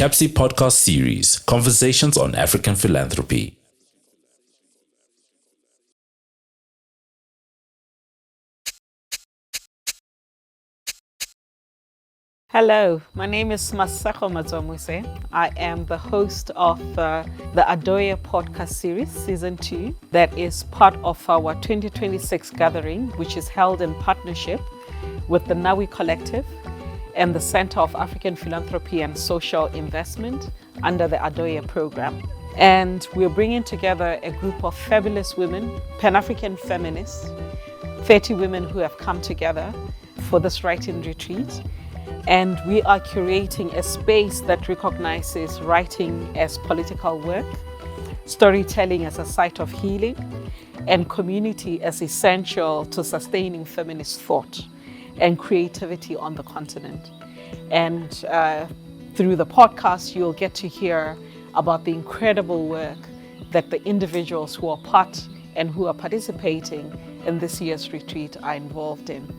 CAPSI podcast series, Conversations on African Philanthropy. Hello, my name is Masego Madzwamuse. I am the host of the Adoye podcast series, season 2, that is part of our 2026 gathering, which is held in partnership with the Nawi Collective and the Center of African Philanthropy and Social Investment under the Adoye program. And we're bringing together a group of fabulous women, Pan-African feminists, 30 women who have come together for this writing retreat. And we are curating a space that recognizes writing as political work, storytelling as a site of healing, and community as essential to sustaining feminist thought and creativity on the continent. And through the podcast, you'll get to hear about the incredible work that the individuals who are part and who are participating in this year's retreat are involved in.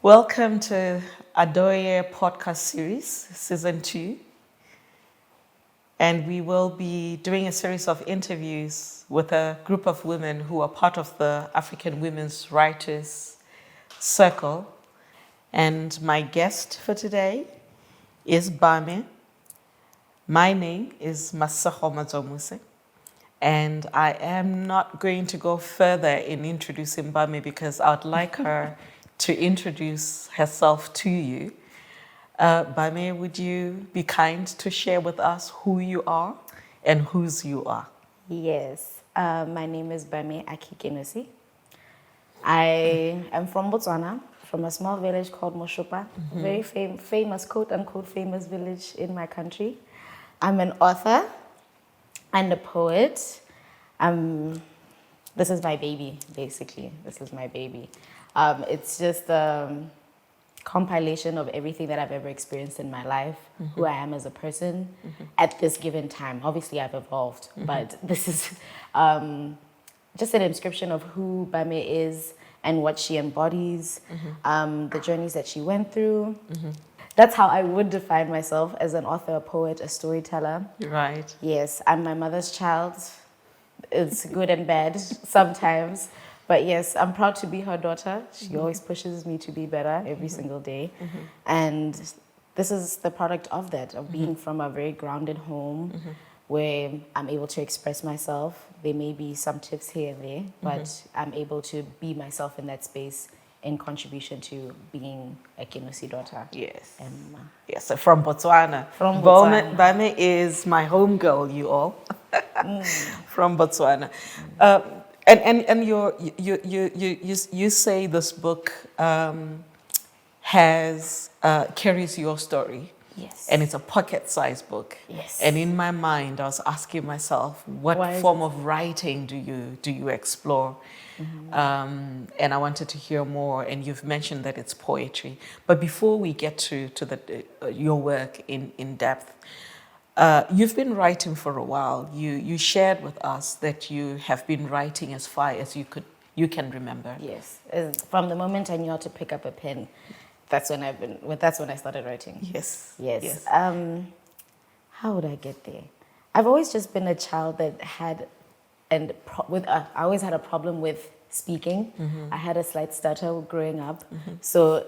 Welcome to Adoye podcast series, season 2. And we will be doing a series of interviews with a group of women who are part of the African Women's Writers Circle. And my guest for today is Bame. My name is Masego Madzwamuse. And I am not going to go further in introducing Bame because I would like her to introduce herself to you. Bame, would you be kind to share with us who you are and whose you are? Yes, my name is Bame Aki Kenosi. I am from Botswana, from a small village called Moshopa, very famous, quote-unquote famous village in my country. I'm an author and a poet. This is my baby, basically. This is my baby. It's just a compilation of everything that I've ever experienced in my life, who I am as a person at this given time. Obviously, I've evolved, but this is just an inscription of who Bame is and what she embodies, the journeys that she went through. That's how I would define myself as an author, a poet, a storyteller. Right. Yes, I'm my mother's child. It's good and bad sometimes. But yes, I'm proud to be her daughter. She always pushes me to be better every single day. And this is the product of that, of being from a very grounded home where I'm able to express myself. There may be some tips here and there, but I'm able to be myself in that space in contribution to being a Kenosi daughter. Yes. And, Yes, so from Botswana. From Botswana. Bame is my home girl, you all. From Botswana. And you say this book carries your story. Yes. And it's a pocket-sized book. Yes. And in my mind, I was asking myself, what form of writing do you explore? And I wanted to hear more. And you've mentioned that it's poetry. But before we get to your work in depth, you've been writing for a while. You shared with us that you have been writing as far as you can remember. Yes. From the moment I knew how to pick up a pen, that's when I started writing. Yes. Yes. How would I get there? I've always just been a child that had, I always had a problem with speaking. I had a slight stutter growing up. So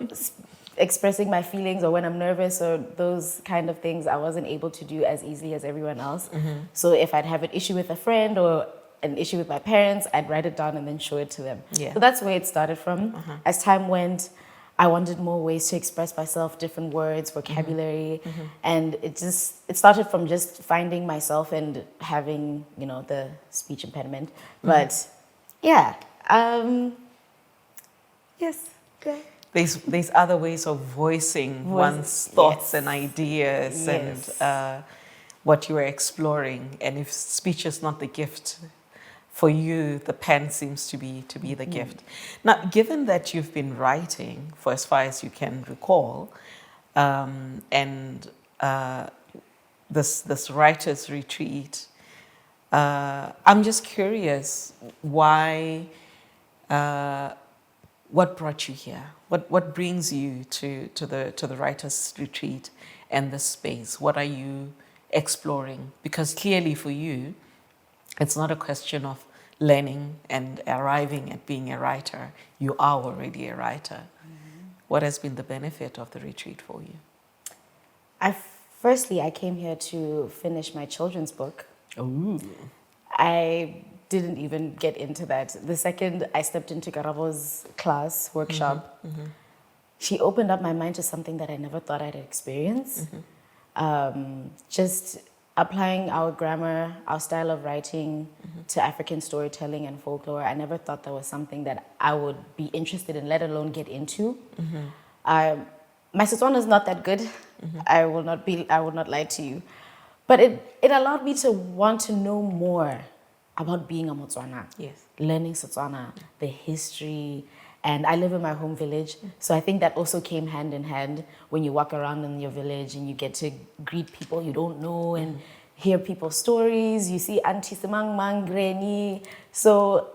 expressing my feelings or when I'm nervous or those kind of things, I wasn't able to do as easily as everyone else. So if I'd have an issue with a friend or an issue with my parents, I'd write it down and then show it to them. Yeah. So that's where it started from. As time went, I wanted more ways to express myself, different words, vocabulary. And it started from just finding myself and having, the speech impediment. But yeah, yes. Okay. There's other ways of voicing one's thoughts and ideas and what you are exploring. And if speech is not the gift for you, the pen seems to be the gift. Now, given that you've been writing for as far as you can recall, and this writers' retreat, I'm just curious why what brought you here? What brings you to the writers' retreat and this space? What are you exploring? Because clearly for you, it's not a question of learning and arriving at being a writer. You are already a writer. What has been the benefit of the retreat for you? Firstly, I came here to finish my children's book. Ooh. I didn't even get into that. The second I stepped into Karabo's class, workshop, she opened up my mind to something that I never thought I'd experience. Just applying our grammar, our style of writing to African storytelling and folklore. I never thought that was something that I would be interested in, let alone get into. My Setswana is not that good. I will not lie to you. But it allowed me to want to know more about being a Motswana. Yes. Learning Setswana, the history, and I live in my home village. So I think that also came hand in hand when you walk around in your village and you get to greet people you don't know and hear people's stories. You see Auntie Semang Mang Granny. So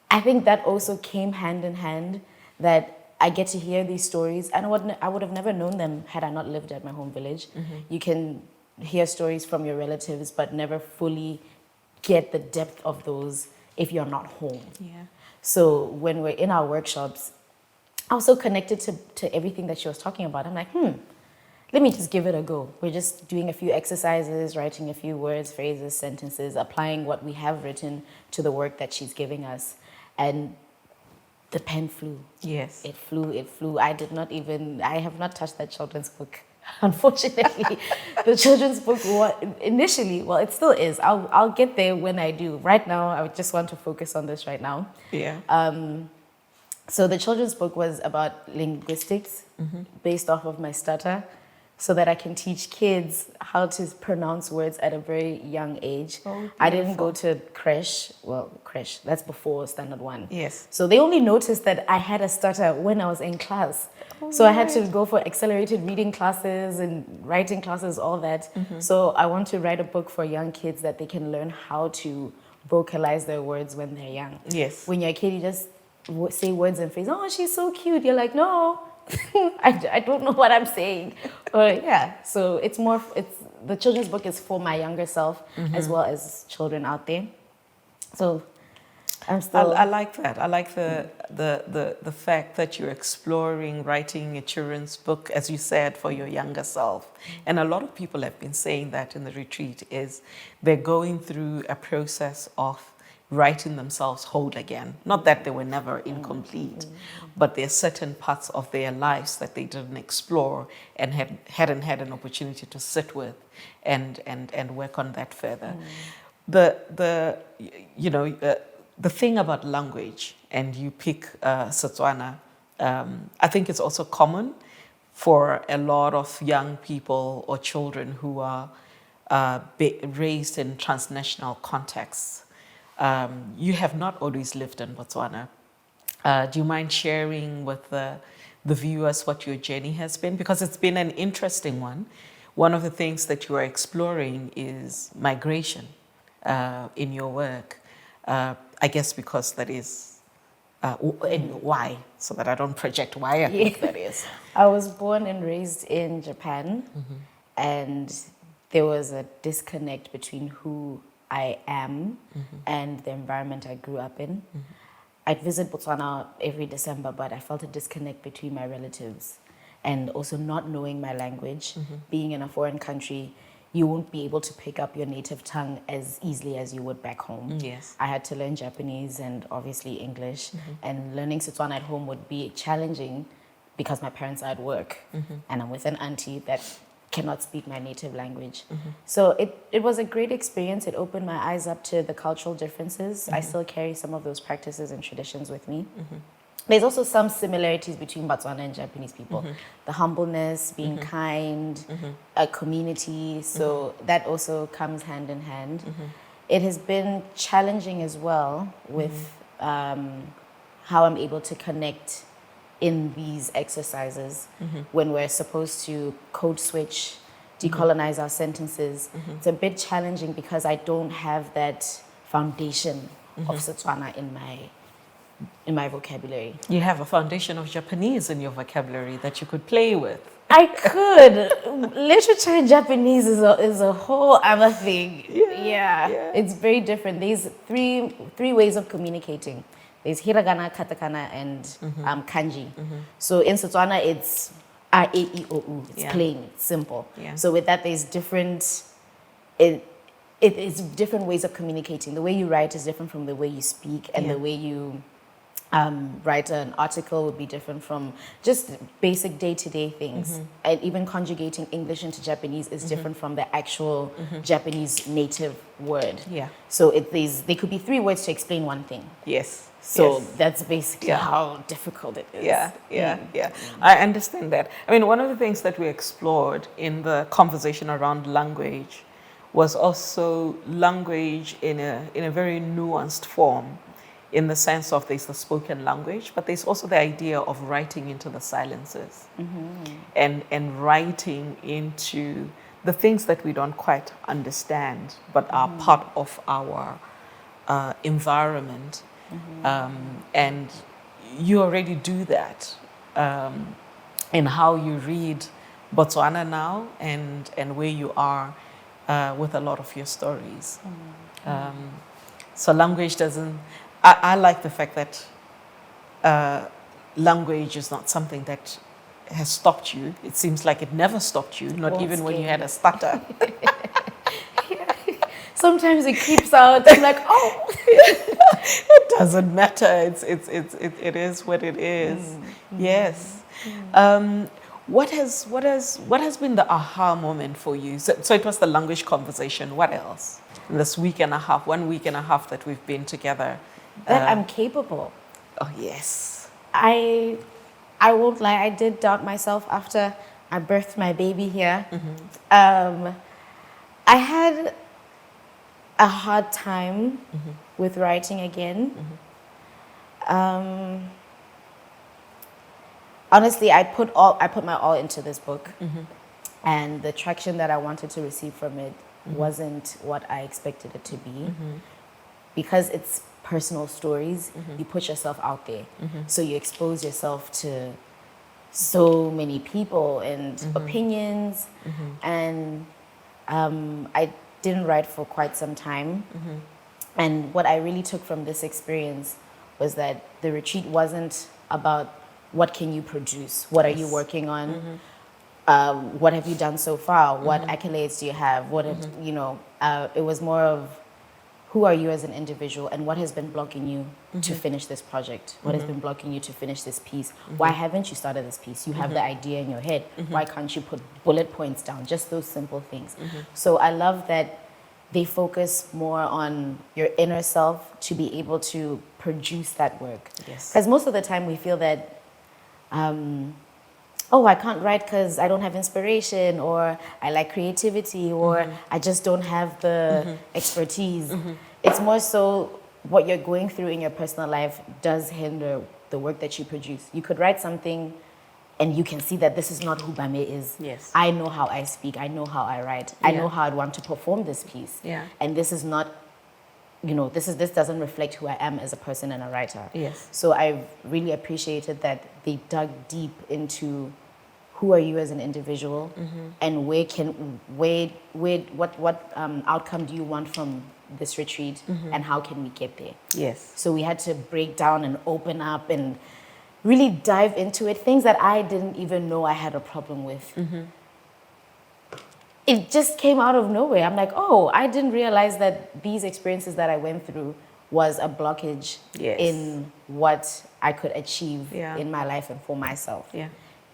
I think that also came hand in hand, that I get to hear these stories. And I would have never known them had I not lived at my home village. You can hear stories from your relatives, but never fully get the depth of those if you're not home. Yeah. So when we're in our workshops, I was so connected to everything that she was talking about. I'm like, let me just give it a go. We're just doing a few exercises, writing a few words, phrases, sentences, applying what we have written to the work that she's giving us. And the pen flew. Yes. It flew. I have not touched that children's book. Unfortunately, the children's book initially, well, it still is. I'll get there when I do. Right now, I just want to focus on this right now. Yeah. So the children's book was about linguistics, based off of my stutter, so that I can teach kids how to pronounce words at a very young age. Oh, I didn't go to creche. Well, creche, that's before standard 1. Yes. So they only noticed that I had a stutter when I was in class. So I had to go for accelerated reading classes and writing classes, all that. So I want to write a book for young kids that they can learn how to vocalize their words when they're young. Yes. When you're a kid, you just say words and phrases. Oh, she's so cute. You're like, no, I don't know what I'm saying. Yeah. So the children's book is for my younger self as well as children out there. So I'm still. I like that. I like the fact that you're exploring writing a children's book, as you said, for your younger self. And a lot of people have been saying that in the retreat is they're going through a process of writing themselves whole again. Not that they were never incomplete, but there are certain parts of their lives that they didn't explore and hadn't had an opportunity to sit with and work on that further. The thing about language, and you pick Setswana, I think it's also common for a lot of young people or children who are raised in transnational contexts. You have not always lived in Botswana. Do you mind sharing with the viewers what your journey has been? Because it's been an interesting one. One of the things that you are exploring is migration in your work. I guess because that is, and why, so that I don't project why I think that is. I was born and raised in Japan, and there was a disconnect between who I am and the environment I grew up in. I'd visit Botswana every December, but I felt a disconnect between my relatives and also not knowing my language. Being in a foreign country, you won't be able to pick up your native tongue as easily as you would back home. Yes. I had to learn Japanese and obviously English, and learning Setswana at home would be challenging because my parents are at work and I'm with an auntie that cannot speak my native language. So it was a great experience. It opened my eyes up to the cultural differences. I still carry some of those practices and traditions with me. There's also some similarities between Botswana and Japanese people. The humbleness, being kind, a community. So that also comes hand in hand. It has been challenging as well with how I'm able to connect in these exercises when we're supposed to code switch, decolonize our sentences. It's a bit challenging because I don't have that foundation of Setswana in my vocabulary. You have a foundation of Japanese in your vocabulary that you could play with. I could. Literature in Japanese is a whole other thing. Yeah. It's very different. There's three ways of communicating. There's hiragana, katakana, and kanji. So in Setswana, it's a, e, I, o, u. It's plain, it's simple. Yeah. So with that, there's different. It's different ways of communicating. The way you write is different from the way you speak, and the way you write an article would be different from just basic day-to-day things. And even conjugating English into Japanese is different from the actual Japanese native word. Yeah. So they could be 3 words to explain one thing. Yes. So that's basically how difficult it is. Yeah. I understand that. I mean, one of the things that we explored in the conversation around language was also language in a very nuanced form, in the sense of there's the spoken language, but there's also the idea of writing into the silences and writing into the things that we don't quite understand, but are part of our environment. And you already do that in how you read Botswana now and where you are with a lot of your stories. So language doesn't... I like the fact that language is not something that has stopped you. It seems like it never stopped you, not even when you had a stutter. Sometimes it creeps out. I'm like, oh. It doesn't matter. It is what it is. Yes. What has been the aha moment for you? So it was the language conversation. What else? In this 1 week and a half that we've been together. That I'm capable. Oh, yes. I won't lie, I did doubt myself after I birthed my baby here. I had a hard time with writing again. Honestly, I put my all into this book, and the traction that I wanted to receive from it wasn't what I expected it to be. Because it's personal stories, you put yourself out there. So you expose yourself to so many people and opinions. And I didn't write for quite some time. And what I really took from this experience was that the retreat wasn't about what can you produce, what are you working on, what have you done so far, what accolades do you have, what it was more of who are you as an individual and what has been blocking you to finish this project? What has been blocking you to finish this piece? Why haven't you started this piece? You have the idea in your head. Why can't you put bullet points down? Just those simple things. So I love that they focus more on your inner self to be able to produce that work. Yes. Because most of the time we feel that I can't write because I don't have inspiration, or I lack creativity, or I just don't have the expertise. It's more so what you're going through in your personal life does hinder the work that you produce. You could write something and you can see that this is not who Bame is. Yes. I know how I speak. I know how I write. I know how I'd want to perform this piece. Yeah. And this is not, this doesn't reflect who I am as a person and a writer. Yes. So I've really appreciated that they dug deep into who are you as an individual, and what outcome do you want from this retreat, and how can we get there? Yes. So we had to break down and open up and really dive into it, things that I didn't even know I had a problem with. It just came out of nowhere. I'm like, oh, I didn't realize that these experiences that I went through was a blockage in what I could achieve in my life and for myself.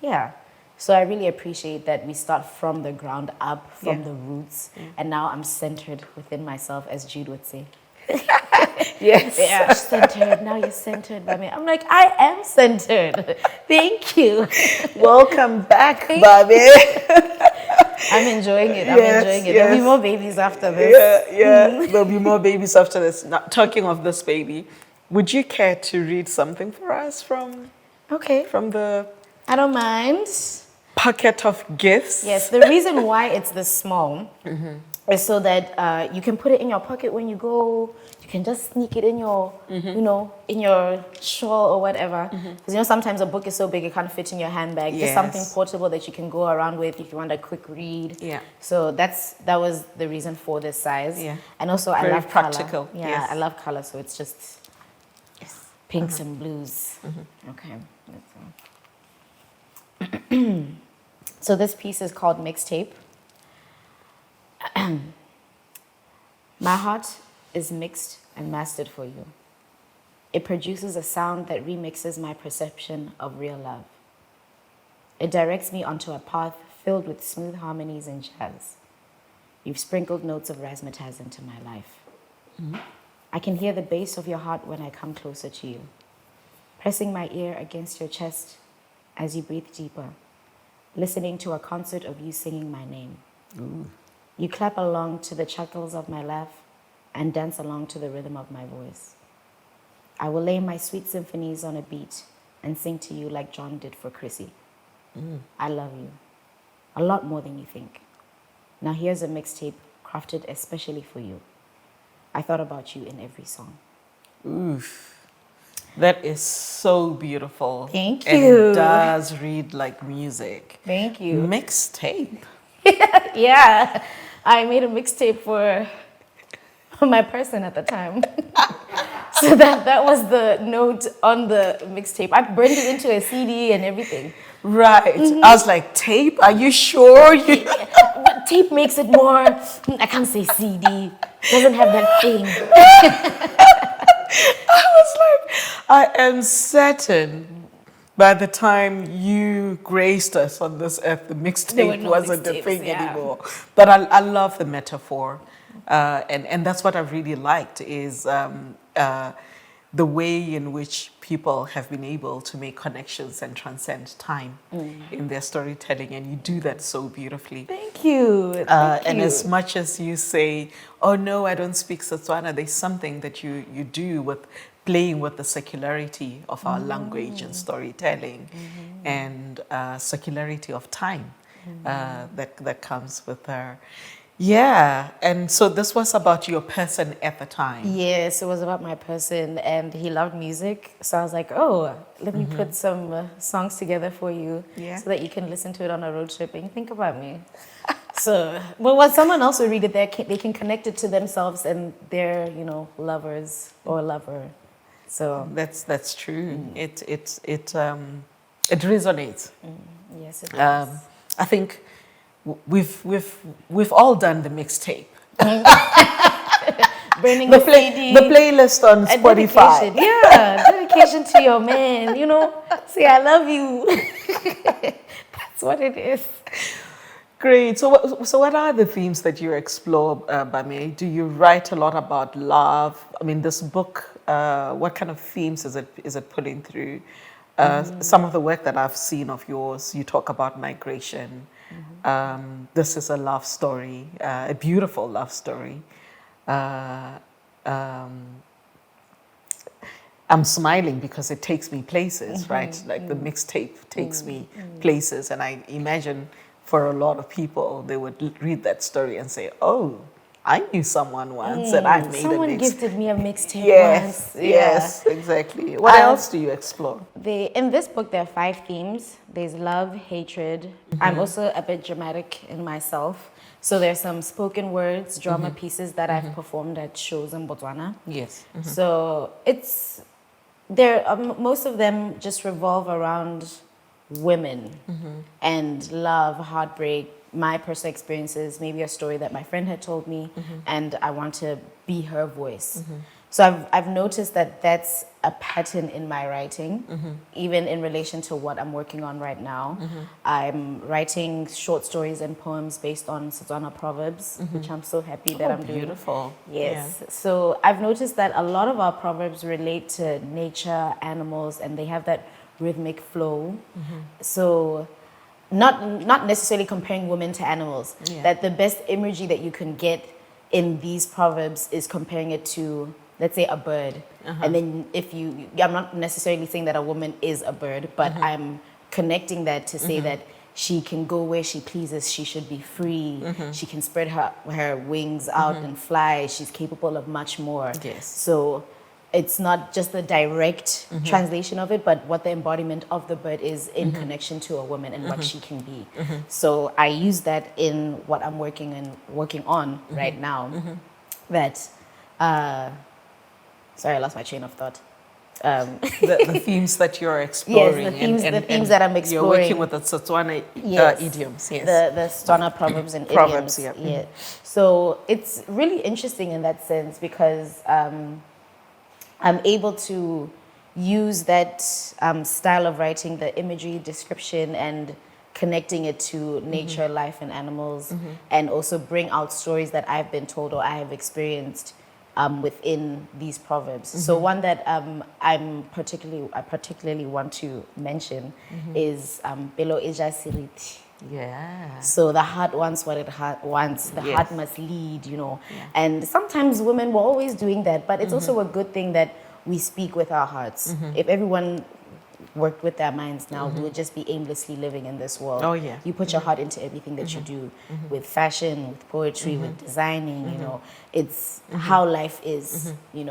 Yeah. So I really appreciate that we start from the ground up, from the roots, and now I'm centered within myself, as Jude would say. Yes. Yeah, centered. Now you're centered by me. I'm like, I am centered. Thank you. Welcome back, Bame. I'm enjoying it. There'll be more babies after this. There'll be more babies after this. Now, talking of this baby, would you care to read something for us from Okay. the... I don't mind. Packet of gifts. Yes, the reason why it's this small is so that you can put it in your pocket when you go. You can just sneak it in your, in your shawl or whatever. Because sometimes a book is so big it can't fit in your handbag. Just something portable that you can go around with if you want a quick read. Yeah. So that was the reason for this size. Yeah. And also Very I love practical. color. Yeah, Yes. I love color, so it's just pinks and blues. Okay. So this piece is called Mixtape. My heart is mixed and mastered for you. It produces a sound that remixes my perception of real love. It directs me onto a path filled with smooth harmonies and jazz. You've sprinkled notes of razzmatazz into my life. I can hear the bass of your heart when I come closer to you, pressing my ear against your chest as you breathe deeper, listening to a concert of you singing my name. You clap along to the chuckles of my laugh and dance along to the rhythm of my voice. I will lay my sweet symphonies on a beat and sing to you like John did for Chrissy. I love you, a lot more than you think. Now here's a mixtape crafted especially for you. I thought about you in every song. Oof. That is so beautiful. Thank And you. it does read like music. Thank you. Mixtape. Yeah, I made a mixtape for my person at the time. So that was the note on the mixtape. I burned it into a CD and everything. Right. I was like, tape? Are you sure? But tape makes it more, I can't say CD. Doesn't have that thing. I was like, I am certain by the time you graced us on this earth, the There were mixtape no wasn't a mixtapes, thing yeah. anymore. But I love the metaphor. And that's what I really liked is the way in which people have been able to make connections and transcend time in their storytelling. And you do that so beautifully. Thank you. And as much as you say, oh no, I don't speak Setswana, there's something that you do with playing with the secularity of our language and storytelling and secularity of time that comes with her. Yeah, and so this was about your person at the time. Yes, it was about my person, and he loved music. So I was like, oh, let me put some songs together for you so that you can listen to it on a road trip and think about me. So, well, when someone else will read it, they can connect it to themselves and their, lovers or lover. So That's true. It resonates. yes, it does. I think we've all done the mixtape. Burning The the CD. playlist on A Spotify. dedication. Yeah, dedication to your man. Say I love you. That's what it is. Great. So what are the themes that you explore, Bame? Do you write a lot about love? I mean, this book, what kind of themes is it pulling through? Some of the work that I've seen of yours, you talk about migration. This is a love story, a beautiful love story. I'm smiling because it takes me places, right? Like the mixtape takes me places, and I imagine for a lot of people, they would read that story and say, "Oh, I knew someone once, and I made Someone a mixtape." gifted me a mixtape Yes, once. yes, exactly. What else do you explore? In this book, there are 5 themes. There's love, hatred. I'm also a bit dramatic in myself. So there's some spoken words, drama pieces that I've performed at shows in Botswana. Yes. So most of them just revolve around women and love, heartbreak, my personal experiences, maybe a story that my friend had told me, and I want to be her voice. So I've noticed that that's a pattern in my writing, even in relation to what I'm working on right now. I'm writing short stories and poems based on Setswana proverbs, which I'm so happy that I'm doing. Beautiful. Yes. So I've noticed that a lot of our proverbs relate to nature, animals, and they have that rhythmic flow. So not necessarily comparing women to animals, that the best imagery that you can get in these proverbs is comparing it to, let's say, a bird. And then I'm not necessarily saying that a woman is a bird, but I'm connecting that to say that she can go where she pleases. She should be free. She can spread her wings out and fly. She's capable of much more. Yes. So it's not just the direct translation of it, but what the embodiment of the bird is in connection to a woman and what she can be. So I use that in what I'm working on right now. That, sorry, I lost my chain of thought. The themes that you're exploring. Yes, the themes that I'm exploring. You're working with the Setswana idioms. Yes. The Setswana proverbs and Proverbs, idioms. yeah. Yeah. So it's really interesting in that sense because I'm able to use that style of writing, the imagery, description, and connecting it to nature, life, and animals, and also bring out stories that I've been told or I have experienced within these proverbs. So one that I particularly want to mention is Belo Eja Siriti. Yeah. So the heart wants what it wants. The Yes. heart must lead, And sometimes women were always doing that, but it's also a good thing that we speak with our hearts. If everyone worked with their minds now, we would just be aimlessly living in this world. Oh, yeah. You put your heart into everything that you do, with fashion, with poetry, with designing, it's how life is, in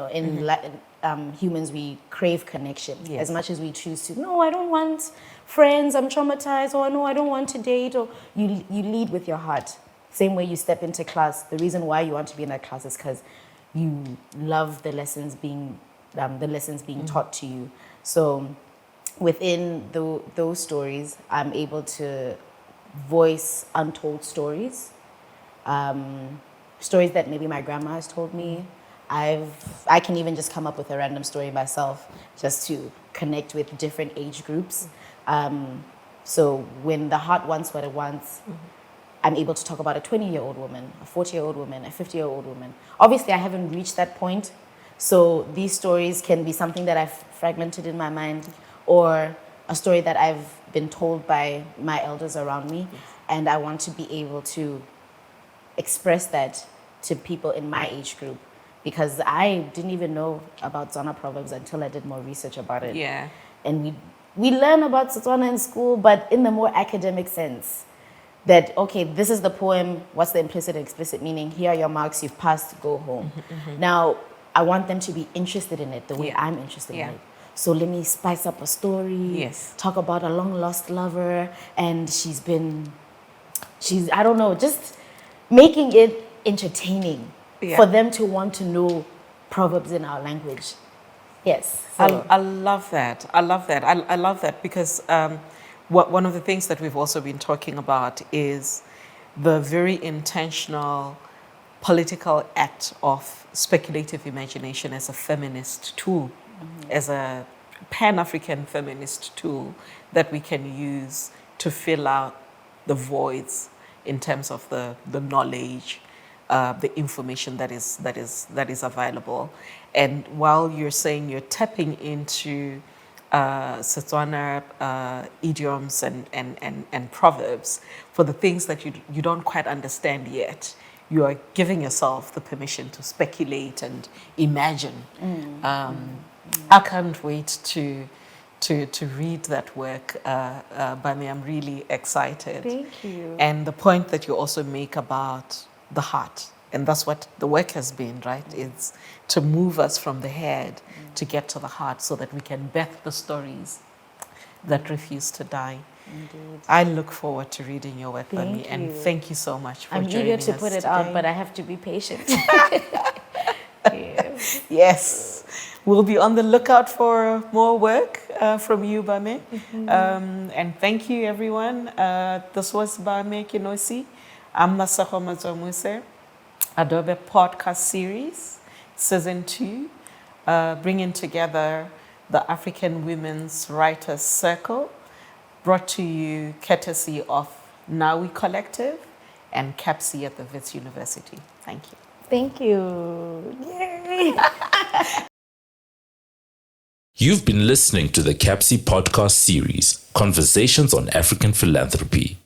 humans, we crave connection. Yes. As much as we choose to, no, I don't want friends, I'm traumatized, or no, I don't want to date, or you lead with your heart. Same way you step into class. The reason why you want to be in that class is because you love the lessons being taught to you. So within those stories, I'm able to voice untold stories, stories that maybe my grandma has told me. I can even just come up with a random story myself just to connect with different age groups. So when the heart wants what it wants, I'm able to talk about a 20-year-old woman, a 40-year-old woman, a 50-year-old woman. Obviously, I haven't reached that point. So these stories can be something that I've fragmented in my mind, or a story that I've been told by my elders around me. Yes. And I want to be able to express that to people in my age group, because I didn't even know about Tswana proverbs until I did more research about it. Yeah. And we learn about Tswana in school, but in the more academic sense. That, okay, this is the poem, what's the implicit and explicit meaning? Here are your marks, you've passed, go home. Now, I want them to be interested in it the way I'm interested in it. So let me spice up a story, Yes. talk about a long-lost lover, and she's, I don't know, just making it entertaining for them to want to know proverbs in our language. Yes. So. I love that. I love that because one of the things that we've also been talking about is the very intentional political act of speculative imagination as a feminist tool, as a Pan-African feminist tool that we can use to fill out the voids in terms of the knowledge, the information that is available. And while you're saying you're tapping into Setswana idioms and proverbs for the things that you don't quite understand yet, you are giving yourself the permission to speculate and imagine. I can't wait to read that work, Bame. I'm really excited. Thank you. And the point that you also make about the heart, and that's what the work has been, right? It's to move us from the head to get to the heart so that we can birth the stories that refuse to die. Indeed. I look forward to reading your work, Bame, Thank and you. thank you so much for I'm joining eager to us put it today. out, but I have to be patient. Yes. Yes, we'll be on the lookout for more work from you, Bame. And thank you, everyone. This was Bame Aki Kenosi. I'm Masego Madzwamuse. Adoye podcast series, season 2, bringing together the African Women's Writers Circle, brought to you courtesy of Nawi Collective and CAPSI at the Wits University. Thank you. Thank you. Yay. You've been listening to the CAPSI podcast series, Conversations on African Philanthropy.